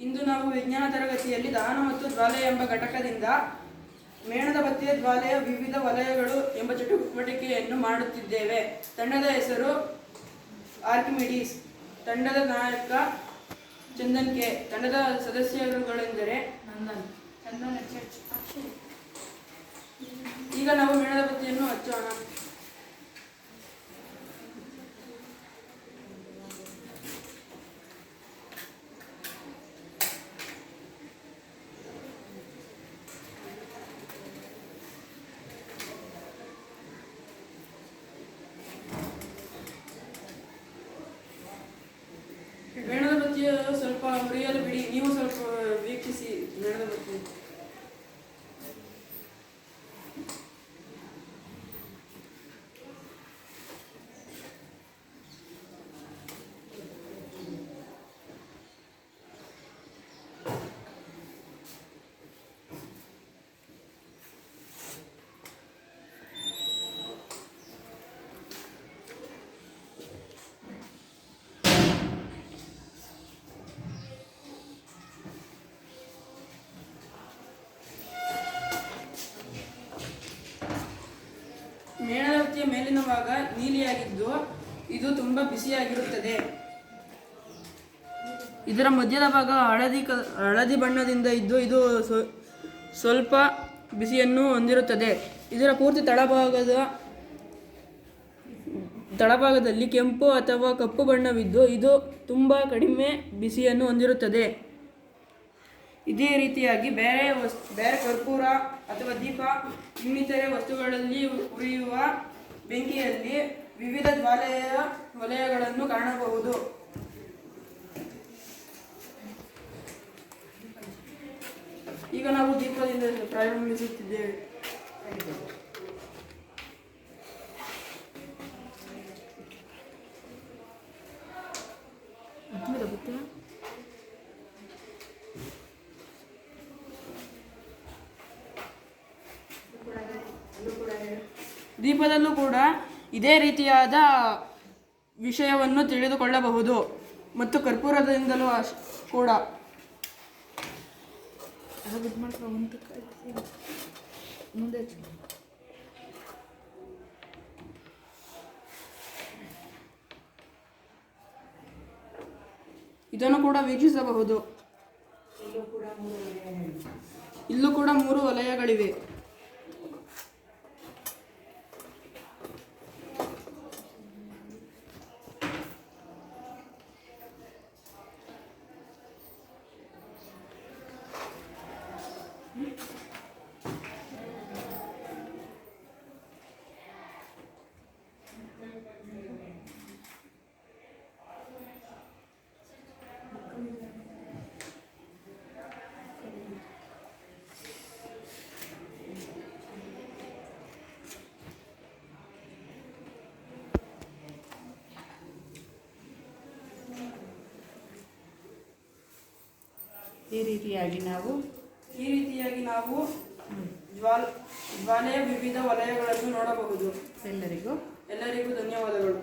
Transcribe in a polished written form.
ಇಂದು ನಾವು ವಿಜ್ಞಾನ ತರಗತಿಯಲ್ಲಿ ದಹನ ಮತ್ತು ಜ್ವಾಲೆ ಎಂಬ ಘಟಕದಿಂದ ಮೇಣದ ಬತ್ತಿಯ ಜ್ವಾಲೆಯ ವಿವಿಧ ವಲಯಗಳು ಎಂಬ ಚಟುವಟಿಕೆಯನ್ನು ಮಾಡುತ್ತಿದ್ದೇವೆ. ತಂಡದ ಹೆಸರು ಆರ್ಕಿಮಿಡೀಸ್. ತಂಡದ ನಾಯಕ ಚಂದನ್ ಕೆ. ತಂಡದ ಸದಸ್ಯರುಗಳೆಂದರೆ ಈಗ ನಾವು ಮೇಣದ ಬತ್ತಿಯನ್ನು ಹಚ್ಚೋಣ. ಮೇಣದ ಬತ್ತಿಯ ಸ್ವಲ್ಪ ಉರಿಯಲು ಬಿಡಿ. ನೀವು ಸ್ವಲ್ಪ ವೀಕ್ಷಿಸಿ ಮೇಣದ ಬತ್ತಿ. ಮೇಣದ ಬತ್ತಿಯ ಮೇಲಿನ ಭಾಗ ನೀಲಿಯಾಗಿದ್ದು ಇದು ತುಂಬಾ ಬಿಸಿಯಾಗಿರುತ್ತದೆ. ಇದರ ಮಧ್ಯದ ಭಾಗ ಹಳದಿ ಬಣ್ಣದಿಂದ ಇದ್ದು ಇದು ಸ್ವಲ್ಪ ಬಿಸಿಯನ್ನು ಹೊಂದಿರುತ್ತದೆ. ಇದರ ಪೂರ್ತಿ ತಳಭಾಗದಲ್ಲಿ ಕೆಂಪು ಅಥವಾ ಕಪ್ಪು ಬಣ್ಣವಿದ್ದು ಇದು ತುಂಬಾ ಕಡಿಮೆ ಬಿಸಿಯನ್ನು ಹೊಂದಿರುತ್ತದೆ. ಇದೇ ರೀತಿಯಾಗಿ ಬೇರೆ ಕರ್ಪೂರ ಅಥವಾ ದೀಪ ಇನ್ನಿತರೆ ವಸ್ತುಗಳಲ್ಲಿ ಉರಿಯುವ ಬೆಂಕಿಯಲ್ಲಿ ವಿವಿಧ ಜ್ವಾಲೆಯ ವಲಯಗಳನ್ನು ಕಾಣಬಹುದು. ಈಗ ನಾವು ದೀಪದಿಂದ ಪ್ರಾರಂಭಿಸುತ್ತಿದ್ದೇವೆ. ದೀಪದಲ್ಲೂ ಕೂಡ ಇದೇ ರೀತಿಯಾದ ವಿಷಯವನ್ನು ತಿಳಿದುಕೊಳ್ಳಬಹುದು ಮತ್ತು ಕರ್ಪೂರದಿಂದಲೂ ಕೂಡ. ಇದನ್ನು ಕೂಡ ವೀಕ್ಷಿಸಬಹುದು. ಇಲ್ಲೂ ಕೂಡ 3 ವಲಯಗಳಿವೆ. ಈ ರೀತಿಯಾಗಿ ನಾವು ಜ್ವಾಲೆಯ ವಿವಿಧ ವಲಯಗಳನ್ನು ನೋಡಬಹುದು. ಎಲ್ಲರಿಗೂ ಧನ್ಯವಾದಗಳು.